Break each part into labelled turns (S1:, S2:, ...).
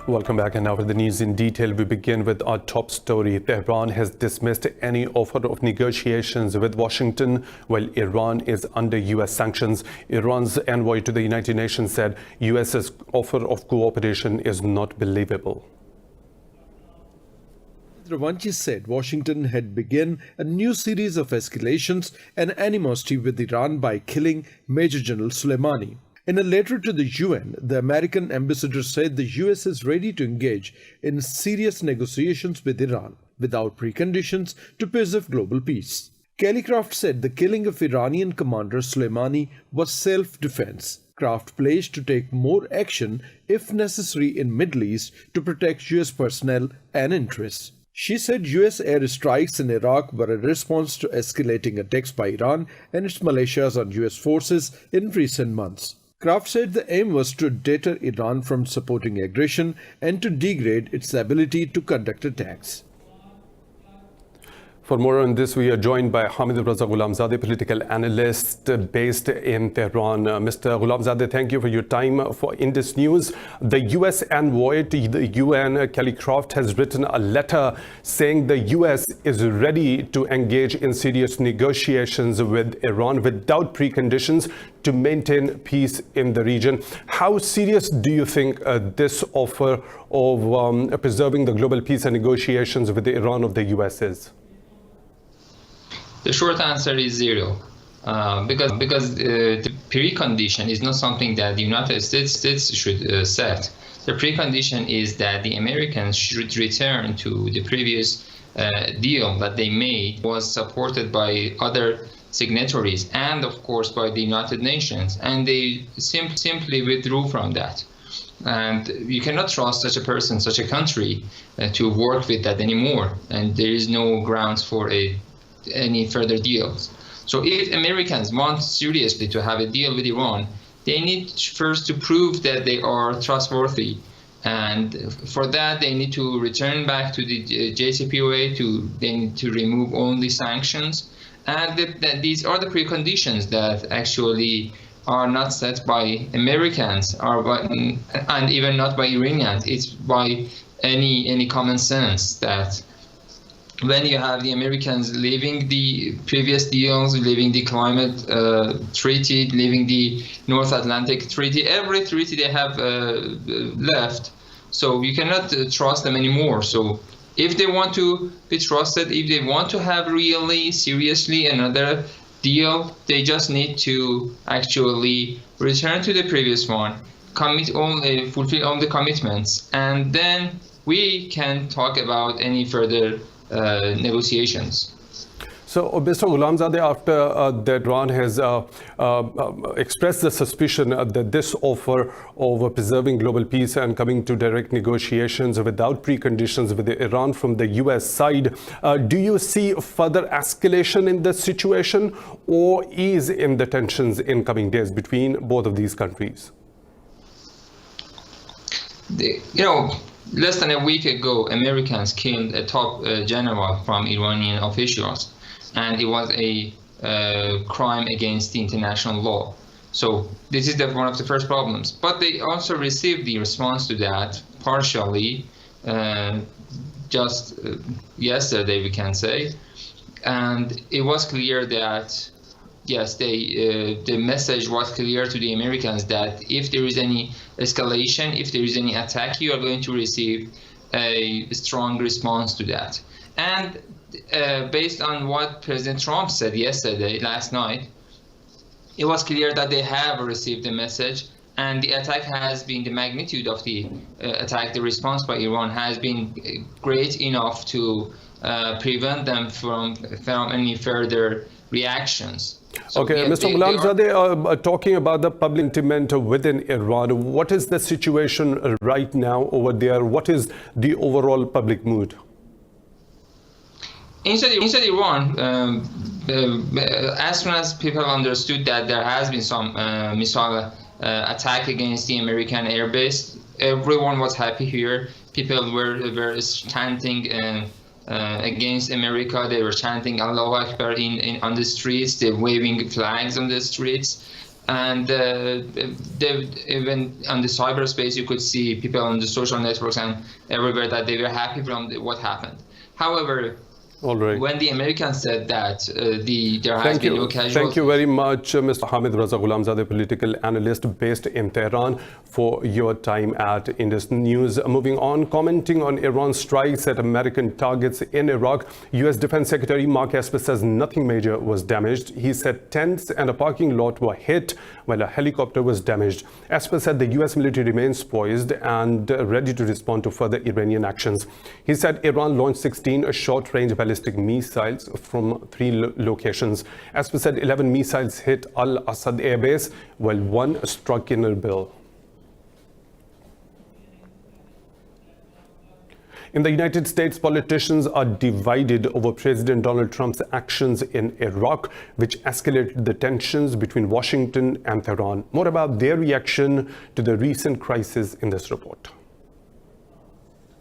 S1: Welcome back, and now with the news in detail. We begin with our top story. Iran has dismissed any offer of negotiations with Washington while Iran is under U.S. sanctions. Iran's envoy to the United Nations said U.S.'s offer of cooperation is not believable.
S2: Ravanchi said Washington had begun a new series of escalations and animosity with Iran by killing Major General Soleimani. In a letter to the UN, the American ambassador said the US is ready to engage in serious negotiations with Iran without preconditions to preserve global peace. Kelly Craft said the killing of Iranian commander Soleimani was self-defense. Craft pledged to take more action if necessary in Middle East to protect US personnel and interests. She said US airstrikes in Iraq were a response to escalating attacks by Iran and its militias on US forces in recent months. Kraft said the aim was to deter Iran from supporting aggression and to degrade its ability to conduct attacks.
S1: For more on this, we are joined by Hamid Raza Ghulamzadeh, political analyst based in Tehran. Mr. Ghulamzadeh, thank you for your time for Indus News. The U.S. envoy to the UN, Kelly Craft, has written a letter saying the U.S. is ready to engage in serious negotiations with Iran without preconditions to maintain peace in the region. How serious do you think this offer of preserving the global peace and negotiations with Iran of the U.S. is?
S3: The short answer is zero, because the precondition is not something that the United States should set. The precondition is that the Americans should return to the previous deal that they made, was supported by other signatories and, of course, by the United Nations, and they simply withdrew from that. And you cannot trust such a person, such a country, to work with that anymore, and there is no grounds for any further deals. So if Americans want seriously to have a deal with Iran, they need first to prove that they are trustworthy. And for that, they need to return back to the JCPOA, they need to remove all the sanctions. And these are the preconditions that actually are not set by Americans and even not by Iranians. It's by any common sense that when you have the Americans leaving the previous deals, leaving the climate treaty, leaving the North Atlantic treaty, every treaty they have left, so you cannot trust them anymore. So if they want to be trusted, if they want to have really seriously another deal, they just need to actually return to the previous one, fulfill all the commitments, and then we can talk about any further negotiations.
S1: So, Mr. Ghulamzadeh, after that Iran has expressed the suspicion that this offer of preserving global peace and coming to direct negotiations without preconditions with Iran from the U.S. side, do you see further escalation in this situation or ease in the tensions in coming days between both of these countries?
S3: Less than a week ago, Americans killed a top general from Iranian officials, and it was a crime against the international law. So this is one of the first problems. But they also received the response to that partially just yesterday, we can say. And it was clear that, yes, the message was clear to the Americans that if there is any escalation, if there is any attack, you are going to receive a strong response to that. And based on what President Trump said last night, it was clear that they have received the message, and the attack has been, the magnitude of the attack, the response by Iran has been great enough to prevent them from any further reactions. So
S1: okay, Mr. Ghulamzadeh, talking about the public sentiment within Iran, what is the situation right now over there? What is the overall public mood?
S3: Inside Iran, as soon as people understood that there has been some missile attack against the American airbase, everyone was happy here. People were chanting against America. They were chanting Allahu Akbar on the streets. They were waving flags on the streets. And even on the cyberspace, you could see people on the social networks and everywhere that they were happy from what happened. However,
S1: all right.
S3: When the Americans said that there has been no casualties.
S1: Thank you very much, Mr. Hamid Raza Ghulamzadeh, political analyst based in Tehran, for your time at Indus News. Moving on, commenting on Iran's strikes at American targets in Iraq, U.S. Defense Secretary Mark Esper says nothing major was damaged. He said tents and a parking lot were hit while a helicopter was damaged. Esper said the U.S. military remains poised and ready to respond to further Iranian actions. He said Iran launched 16 short-range ballistic missiles from 3 locations. Esper said 11 missiles hit Al-Assad Air Base, while 1 struck in Erbil. In the United States, politicians are divided over President Donald Trump's actions in Iraq, which escalated the tensions between Washington and Tehran. More about their reaction to the recent crisis in this report.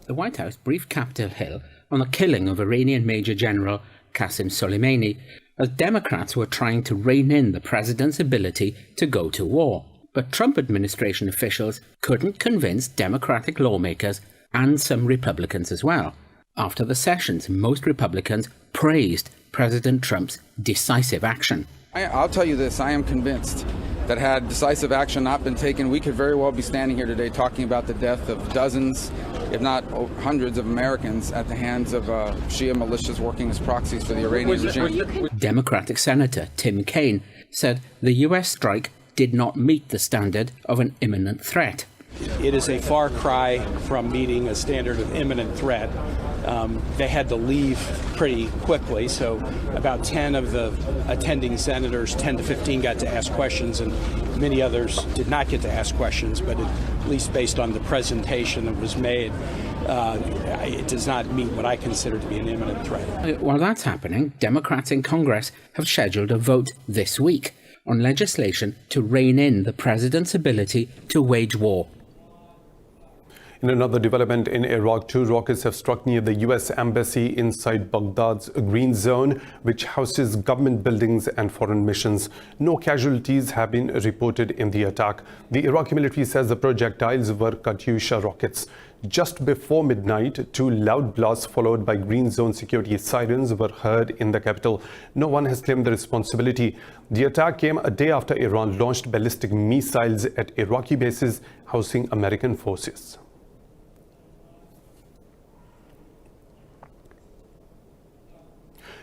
S4: The White House briefed Capitol Hill on the killing of Iranian Major General Qasem Soleimani, as Democrats were trying to rein in the president's ability to go to war. But Trump administration officials couldn't convince Democratic lawmakers and some Republicans as well. After the sessions, most Republicans praised President Trump's decisive action.
S5: I'll tell you this, I am convinced that had decisive action not been taken, we could very well be standing here today talking about the death of dozens, if not hundreds of Americans at the hands of Shia militias working as proxies for the Iranian regime.
S4: Democratic Senator Tim Kaine said the US strike did not meet the standard of an imminent threat.
S6: It is a far cry from meeting a standard of imminent threat. They had to leave pretty quickly, so about 10 of the attending senators, 10 to 15, got to ask questions, and many others did not get to ask questions, but at least based on the presentation that was made, it does not meet what I consider to be an imminent threat.
S4: While that's happening, Democrats in Congress have scheduled a vote this week on legislation to rein in the president's ability to wage war.
S1: In another development in Iraq, 2 rockets have struck near the U.S. embassy inside Baghdad's Green Zone, which houses government buildings and foreign missions. No casualties have been reported in the attack. The Iraqi military says the projectiles were Katyusha rockets. Just before midnight, 2 loud blasts followed by Green Zone security sirens were heard in the capital. No one has claimed the responsibility. The attack came a day after Iran launched ballistic missiles at Iraqi bases housing American forces.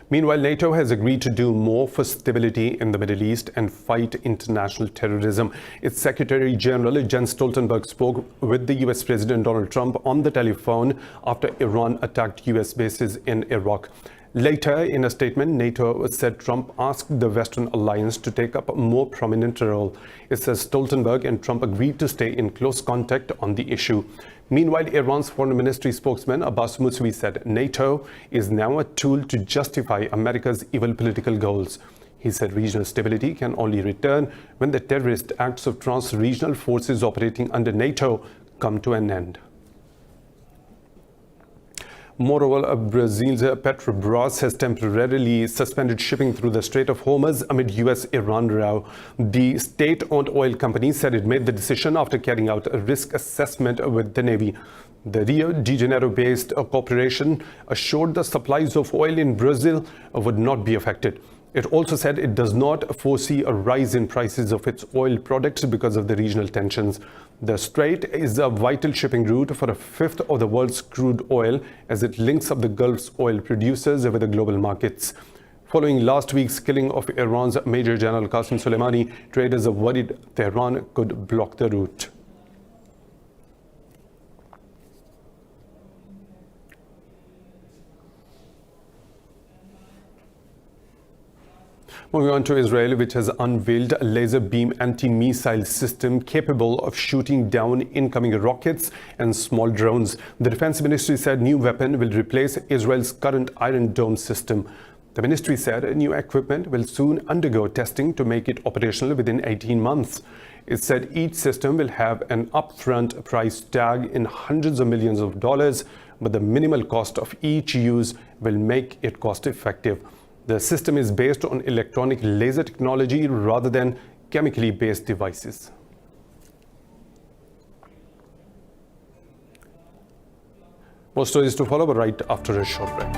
S1: Meanwhile, NATO has agreed to do more for stability in the Middle East and fight international terrorism. Its Secretary General Jens Stoltenberg spoke with the US President Donald Trump on the telephone after Iran attacked US bases in Iraq. Later, in a statement, NATO said Trump asked the Western alliance to take up a more prominent role. It says Stoltenberg and Trump agreed to stay in close contact on the issue. Meanwhile, Iran's foreign ministry spokesman Abbas Moussavi said NATO is now a tool to justify America's evil political goals. He said regional stability can only return when the terrorist acts of trans-regional forces operating under NATO come to an end. Moreover, Brazil's Petrobras has temporarily suspended shipping through the Strait of Hormuz amid US-Iran row. The state-owned oil company said it made the decision after carrying out a risk assessment with the Navy. The Rio de Janeiro-based corporation assured the supplies of oil in Brazil would not be affected. It also said it does not foresee a rise in prices of its oil products because of the regional tensions. The Strait is a vital shipping route for a fifth of the world's crude oil as it links up the Gulf's oil producers with the global markets. Following last week's killing of Iran's Major General Qasem Soleimani, traders are worried Tehran could block the route. Moving on to Israel, which has unveiled a laser beam anti-missile system capable of shooting down incoming rockets and small drones. The Defense Ministry said new weapon will replace Israel's current Iron Dome system. The ministry said new equipment will soon undergo testing to make it operational within 18 months. It said each system will have an upfront price tag in hundreds of millions of dollars, but the minimal cost of each use will make it cost-effective. The system is based on electronic laser technology rather than chemically based devices. More stories to follow, but right after a short break.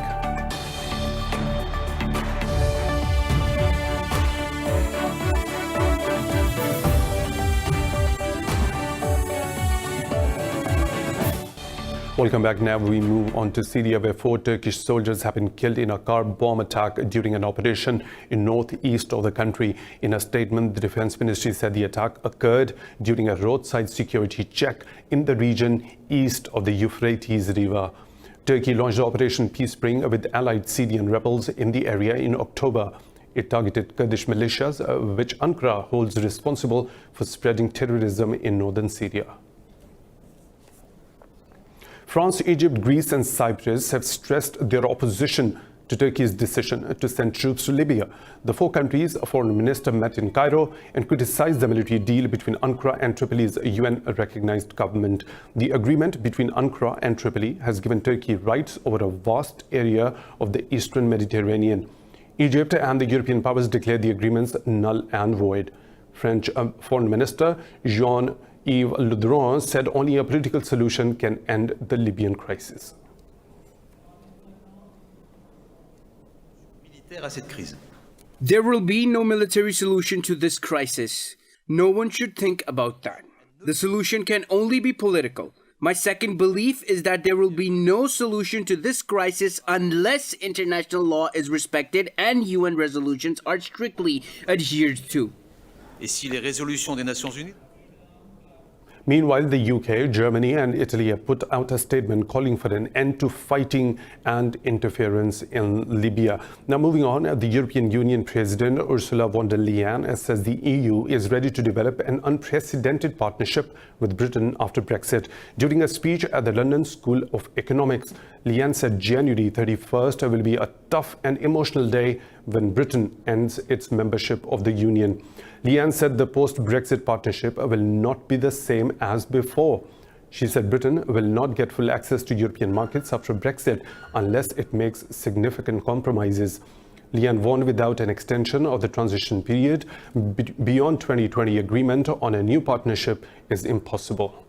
S1: Welcome back. Now we move on to Syria, where 4 Turkish soldiers have been killed in a car bomb attack during an operation in northeast of the country. In a statement, the Defense Ministry said the attack occurred during a roadside security check in the region east of the Euphrates River. Turkey launched Operation Peace Spring with allied Syrian rebels in the area in October. It targeted Kurdish militias, which Ankara holds responsible for spreading terrorism in northern Syria. France, Egypt, Greece and Cyprus have stressed their opposition to Turkey's decision to send troops to Libya. The 4 countries' foreign minister met in Cairo and criticized the military deal between Ankara and Tripoli's UN-recognized government. The agreement between Ankara and Tripoli has given Turkey rights over a vast area of the eastern Mediterranean. Egypt and the European powers declared the agreements null and void. French Foreign Minister Jean-Yves Le Drian said only a political solution can end the Libyan crisis.
S7: There will be no military solution to this crisis. No one should think about that. The solution can only be political. My second belief is that there will be no solution to this crisis unless international law is respected and UN resolutions are strictly adhered to.
S8: Et si les résolutions des Nations Unies?
S1: Meanwhile, the UK, Germany and Italy have put out a statement calling for an end to fighting and interference in Libya. Now moving on, the European Union President Ursula von der Leyen says the EU is ready to develop an unprecedented partnership with Britain after Brexit. During a speech at the London School of Economics, Leyen said January 31st will be a tough and emotional day when Britain ends its membership of the Union. Leyen said the post-Brexit partnership will not be the same as before. She said Britain will not get full access to European markets after Brexit unless it makes significant compromises. Leyen warned without an extension of the transition period beyond 2020, agreement on a new partnership is impossible.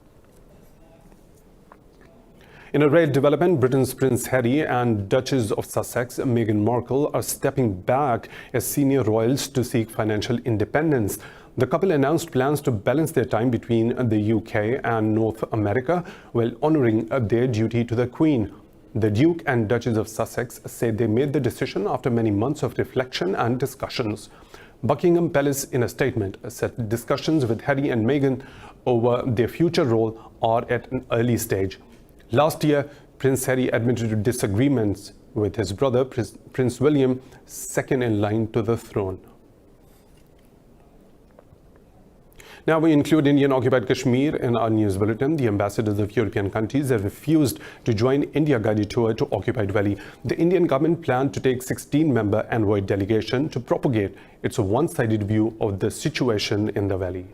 S1: In a rare development, Britain's Prince Harry and Duchess of Sussex, Meghan Markle, are stepping back as senior royals to seek financial independence. The couple announced plans to balance their time between the UK and North America while honouring their duty to the Queen. The Duke and Duchess of Sussex said they made the decision after many months of reflection and discussions. Buckingham Palace, in a statement, said discussions with Harry and Meghan over their future role are at an early stage. Last year, Prince Harry admitted to disagreements with his brother, Prince William, second in line to the throne. Now we include Indian Occupied Kashmir in our news bulletin. The ambassadors of European countries have refused to join India guided tour to Occupied Valley. The Indian government planned to take 16-member envoy delegation to propagate its one-sided view of the situation in the valley.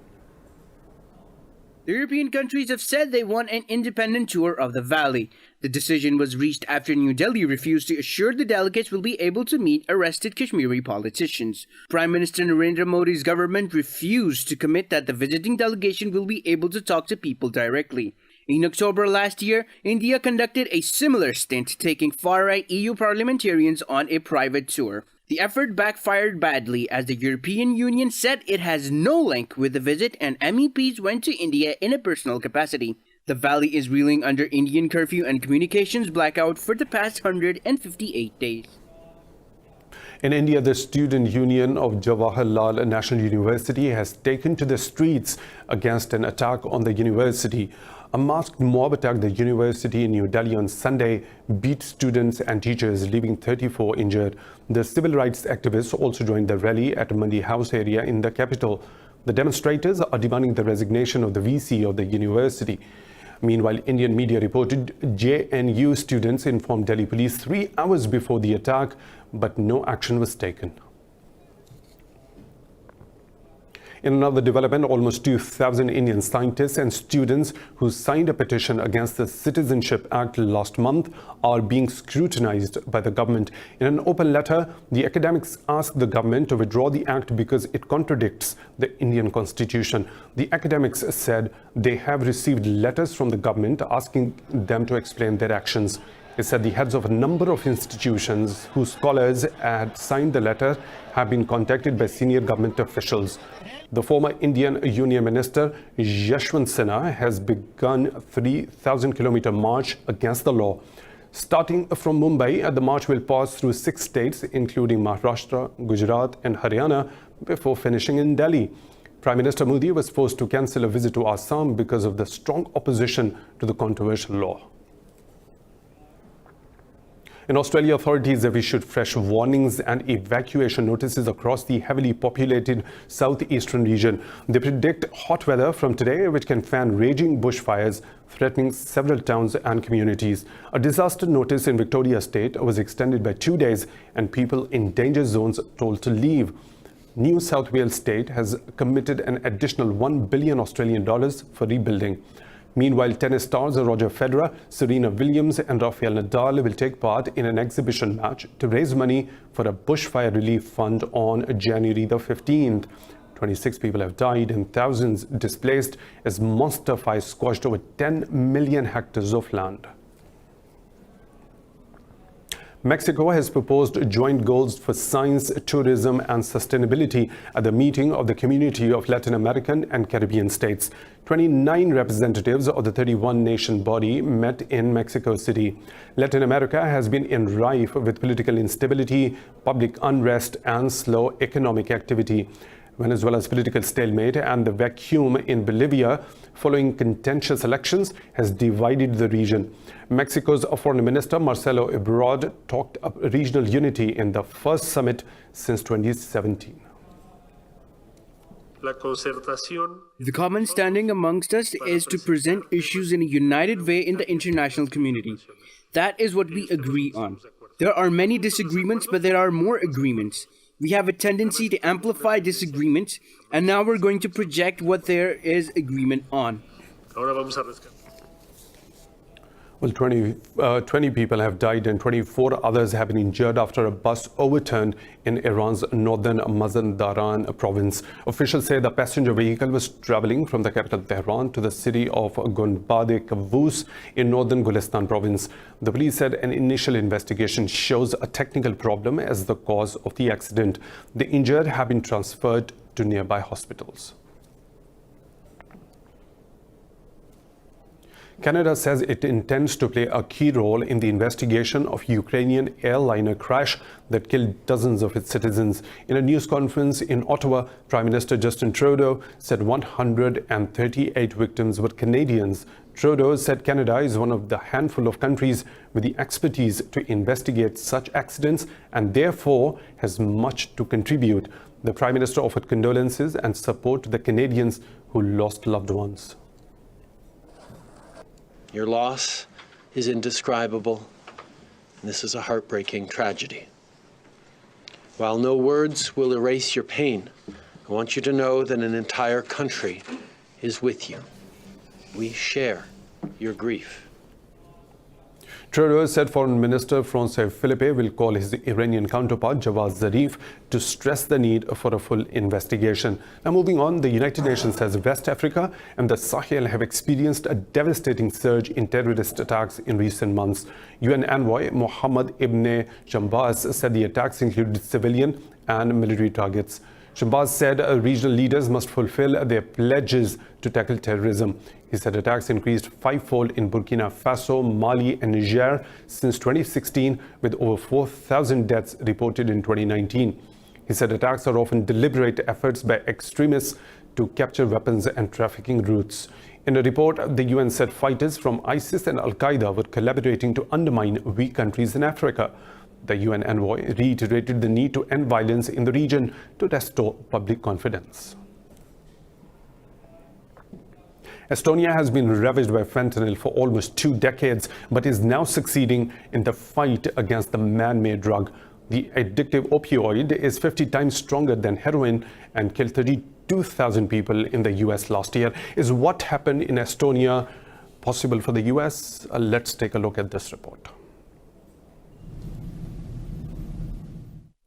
S7: The European countries have said they want an independent tour of the valley. The decision was reached after New Delhi refused to assure the delegates will be able to meet arrested Kashmiri politicians. Prime Minister Narendra Modi's government refused to commit that the visiting delegation will be able to talk to people directly. In October last year, India conducted a similar stint, taking far-right EU parliamentarians on a private tour. The effort backfired badly as the European Union said it has no link with the visit and MEPs went to India in a personal capacity. The valley is reeling under Indian curfew and communications blackout for the past 158 days.
S1: In India, the Student Union of Jawaharlal National University has taken to the streets against an attack on the university. A masked mob attacked the university in New Delhi on Sunday, beat students and teachers, leaving 34 injured. The civil rights activists also joined the rally at Mandi House area in the capital. The demonstrators are demanding the resignation of the VC of the university. Meanwhile, Indian media reported JNU students informed Delhi police 3 hours before the attack, but no action was taken. In another development, almost 2,000 Indian scientists and students who signed a petition against the Citizenship Act last month are being scrutinized by the government. In an open letter, the academics asked the government to withdraw the act because it contradicts the Indian constitution. The academics said they have received letters from the government asking them to explain their actions. It said the heads of a number of institutions whose scholars had signed the letter have been contacted by senior government officials. The former Indian Union Minister Yashwant Sinha has begun a 3,000-kilometer march against the law. Starting from Mumbai, the march will pass through 6 states, including Maharashtra, Gujarat and Haryana, before finishing in Delhi. Prime Minister Modi was forced to cancel a visit to Assam because of the strong opposition to the controversial law. In Australia, authorities have issued fresh warnings and evacuation notices across the heavily populated southeastern region. They predict hot weather from today, which can fan raging bushfires, threatening several towns and communities. A disaster notice in Victoria State was extended by 2 days, and people in danger zones told to leave. New South Wales State has committed an additional $1 billion Australian dollars for rebuilding. Meanwhile, tennis stars Roger Federer, Serena Williams and Rafael Nadal will take part in an exhibition match to raise money for a bushfire relief fund on January the 15th. 26 people have died and thousands displaced as monster fires scorched over 10 million hectares of land. Mexico has proposed joint goals for science, tourism and sustainability at the meeting of the Community of Latin American and Caribbean States. 29 representatives of the 31-nation body met in Mexico City. Latin America has been in rife with political instability, public unrest and slow economic activity. Venezuela's political stalemate and the vacuum in Bolivia following contentious elections has divided the region. Mexico's Foreign Minister Marcelo Ebrard talked up regional unity in the first summit since 2017.
S7: The common standing amongst us is to present issues in a united way in the international community. That is what we agree on. There are many disagreements, but there are more agreements. We have a tendency to amplify disagreements, and now we're going to project what there is agreement on.
S1: Well, 20 people have died and 24 others have been injured after a bus overturned in Iran's northern Mazandaran province. Officials say the passenger vehicle was traveling from the capital Tehran to the city of Gunbad-e-Kavus in northern Gulistan province. The police said an initial investigation shows a technical problem as the cause of the accident. The injured have been transferred to nearby hospitals. Canada says it intends to play a key role in the investigation of Ukrainian airliner crash that killed dozens of its citizens. In a news conference in Ottawa, Prime Minister Justin Trudeau said 138 victims were Canadians. Trudeau said Canada is one of the handful of countries with the expertise to investigate such accidents and therefore has much to contribute. The Prime Minister offered condolences and support to the Canadians who lost loved ones.
S9: Your loss is indescribable, and this is a heartbreaking tragedy. While no words will erase your pain, I want you to know that an entire country is with you. We share your grief.
S1: Trudeau said Foreign Minister Francois Philippe will call his Iranian counterpart Javad Zarif to stress the need for a full investigation. Now moving on, the United Nations says West Africa and the Sahel have experienced a devastating surge in terrorist attacks in recent months. UN envoy Mohammed Ibn Shambaz said the attacks included civilian and military targets. Shambaz said regional leaders must fulfill their pledges to tackle terrorism. He said attacks increased fivefold in Burkina Faso, Mali and Niger since 2016, with over 4,000 deaths reported in 2019. He said attacks are often deliberate efforts by extremists to capture weapons and trafficking routes. In a report, the UN said fighters from ISIS and Al-Qaeda were collaborating to undermine weak countries in Africa. The UN envoy reiterated the need to end violence in the region to restore public confidence. Estonia has been ravaged by fentanyl for almost 2 decades, but is now succeeding in the fight against the man-made drug. The addictive opioid is 50 times stronger than heroin and killed 32,000 people in the US last year. Is what happened in Estonia possible for the US? Let's take a look at this report.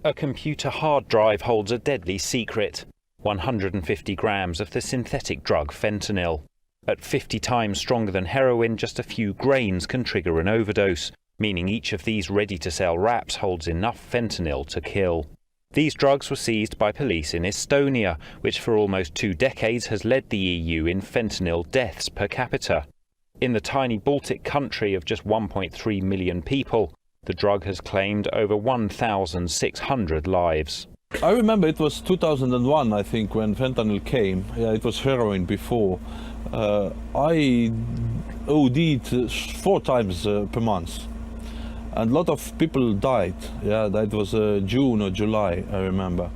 S10: A computer hard drive holds a deadly secret: 150 grams of the synthetic drug fentanyl. At 50 times stronger than heroin, just a few grains can trigger an overdose, meaning each of these ready-to-sell wraps holds enough fentanyl to kill. These drugs were seized by police in Estonia, which for almost 2 decades has led the EU in fentanyl deaths per capita. In the tiny Baltic country of just 1.3 million people, the drug has claimed over 1,600 lives.
S11: I remember it was 2001, I think, when fentanyl came. Yeah, it was heroin before. I OD'd 4 times per month. And a lot of people died. Yeah, that was June or July, I remember.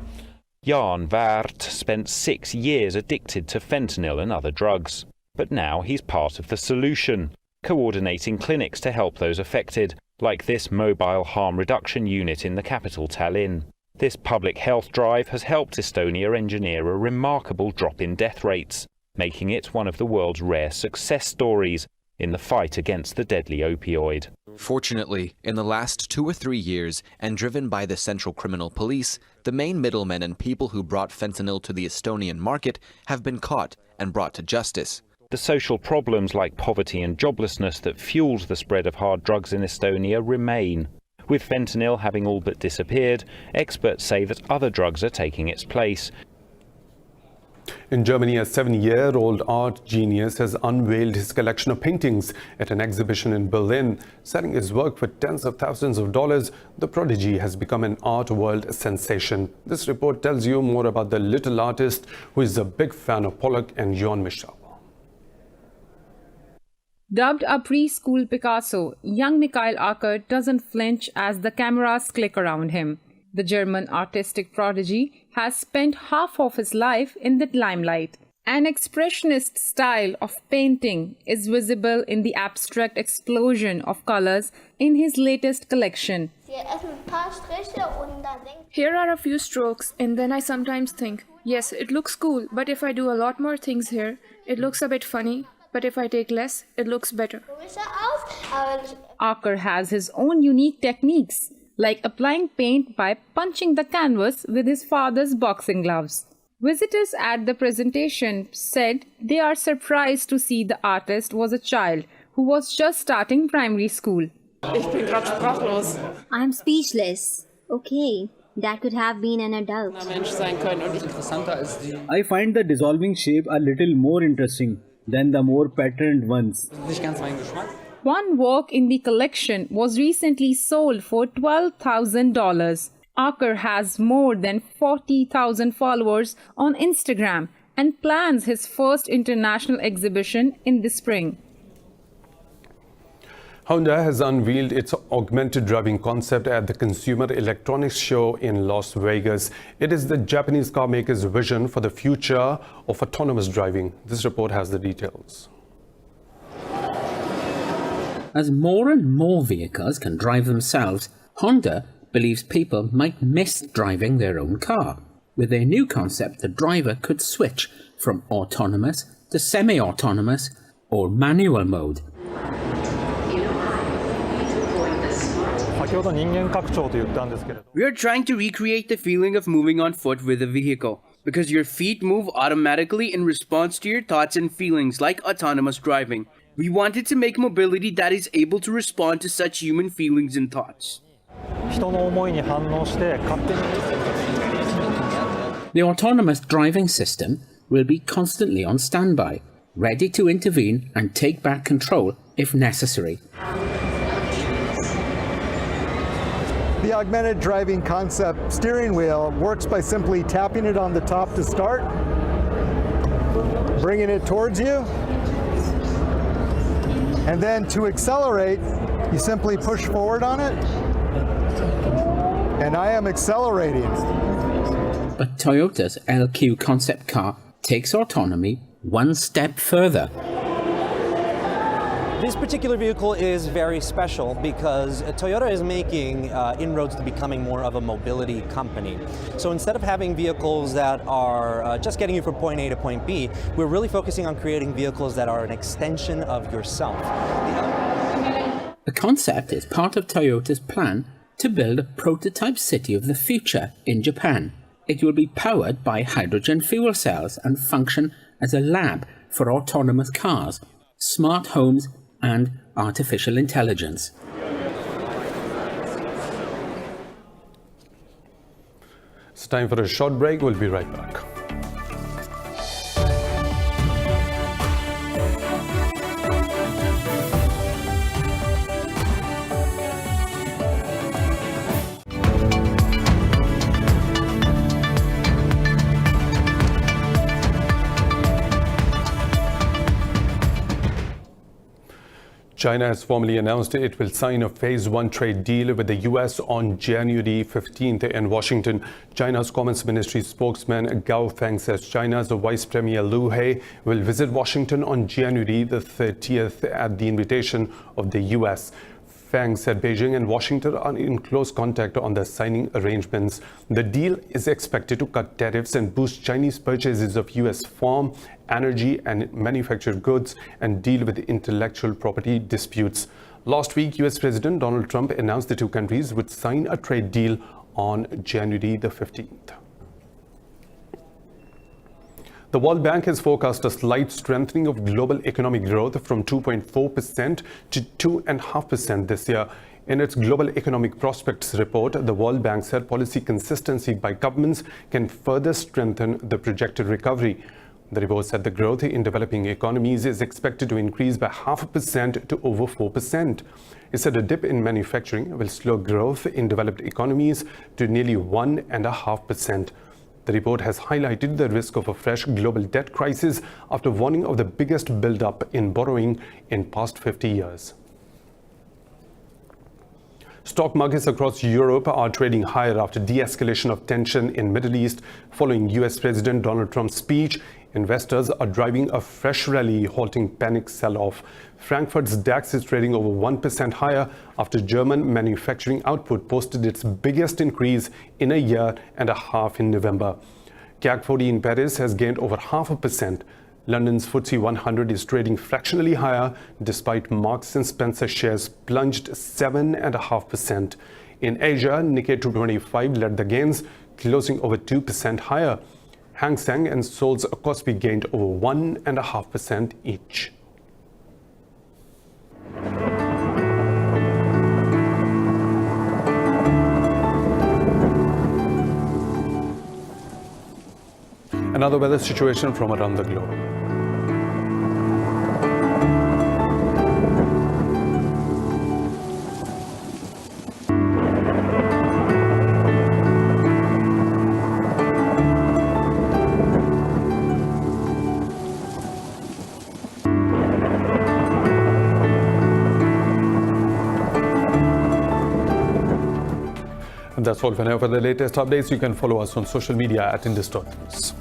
S10: Jan Waert spent 6 years addicted to fentanyl and other drugs. But now he's part of the solution, coordinating clinics to help those affected, like this mobile harm reduction unit in the capital Tallinn. This public health drive has helped Estonia engineer a remarkable drop in death rates, making it one of the world's rare success stories in the fight against the deadly opioid.
S12: Fortunately, in the last 2 or 3 years, and driven by the Central Criminal Police, the main middlemen and people who brought fentanyl to the Estonian market have been caught and brought to justice.
S10: The social problems like poverty and joblessness that fueled the spread of hard drugs in Estonia remain. With fentanyl having all but disappeared, experts say that other drugs are taking its place.
S1: In Germany, a 7-year-old art genius has unveiled his collection of paintings at an exhibition in Berlin. Selling his work for tens of thousands of dollars, the prodigy has become an art world sensation. This report tells you more about the little artist who is a big fan of Pollock and Jean Michel.
S13: Dubbed a preschool Picasso, young Mikhail Acker doesn't flinch as the cameras click around him. The German artistic prodigy has spent half of his life in the limelight. An expressionist style of painting is visible in the abstract explosion of colors in his latest collection.
S14: Here are a few strokes, and then I sometimes think, yes, it looks cool, but if I do a lot more things here, it looks a bit funny. But if I take less, it looks better.
S13: Acker has his own unique techniques, like applying paint by punching the canvas with his father's boxing gloves. Visitors at the presentation said they are surprised to see the artist was a child who was just starting primary school.
S15: I'm speechless. Okay, that could have been an adult.
S16: I find the dissolving shape a little more interesting than the more patterned ones.
S13: One work in the collection was recently sold for $12,000. Acker has more than 40,000 followers on Instagram and plans his first international exhibition in the spring.
S1: Honda has unveiled its augmented driving concept at the Consumer Electronics Show in Las Vegas. It is the Japanese car maker's vision for the future of autonomous driving. This report has the details.
S4: As more and more vehicles can drive themselves, Honda believes people might miss driving their own car. With their new concept, the driver could switch from autonomous to semi-autonomous or manual mode.
S7: We are trying to recreate the feeling of moving on foot with a vehicle, because your feet move automatically in response to your thoughts and feelings, like autonomous driving. We wanted to make mobility that is able to respond to such human feelings and thoughts.
S4: The autonomous driving system will be constantly on standby, ready to intervene and take back control if necessary.
S17: The augmented driving concept steering wheel works by simply tapping it on the top to start, bringing it towards you, and then to accelerate, you simply push forward on it, and I am accelerating.
S4: But Toyota's LQ concept car takes autonomy one step further.
S18: This particular vehicle is very special because Toyota is making inroads to becoming more of a mobility company. So instead of having vehicles that are just getting you from point A to point B, we're really focusing on creating vehicles that are an extension of yourself.
S4: The concept is part of Toyota's plan to build a prototype city of the future in Japan. It will be powered by hydrogen fuel cells and function as a lab for autonomous cars, smart homes, and artificial intelligence.
S1: It's time for a short break. We'll be right back. China has formally announced it will sign a Phase 1 trade deal with the U.S. on January 15th in Washington. China's Commerce Ministry spokesman Gao Feng says China's Vice Premier Liu He will visit Washington on January the 30th at the invitation of the U.S. Feng said Beijing and Washington are in close contact on the signing arrangements. The deal is expected to cut tariffs and boost Chinese purchases of U.S. farm, energy and manufactured goods and deal with intellectual property disputes. Last week, U.S. President Donald Trump announced the two countries would sign a trade deal on January the 15th. The World Bank has forecast a slight strengthening of global economic growth from 2.4% to 2.5% this year. In its Global Economic Prospects report, the World Bank said policy consistency by governments can further strengthen the projected recovery. The report said the growth in developing economies is expected to increase by 0.5% to over 4%. It said a dip in manufacturing will slow growth in developed economies to nearly 1.5%. The report has highlighted the risk of a fresh global debt crisis after warning of the biggest build-up in borrowing in past 50 years. Stock markets across Europe are trading higher after de-escalation of tension in Middle East following US President Donald Trump's speech. Investors are driving a fresh rally, halting panic sell-off. Frankfurt's DAX is trading over 1% higher after German manufacturing output posted its biggest increase in a year and a half in November. CAC 40 in Paris has gained over 0.5%. London's FTSE 100 is trading fractionally higher despite Marks & Spencer shares plunged 7.5%. In Asia, Nikkei 225 led the gains, closing over 2% higher. Hang Seng and Seoul's Kospi gained over 1.5% each. Another weather situation from around the globe. And that's all for now. For the latest updates, you can follow us on social media at Indus News.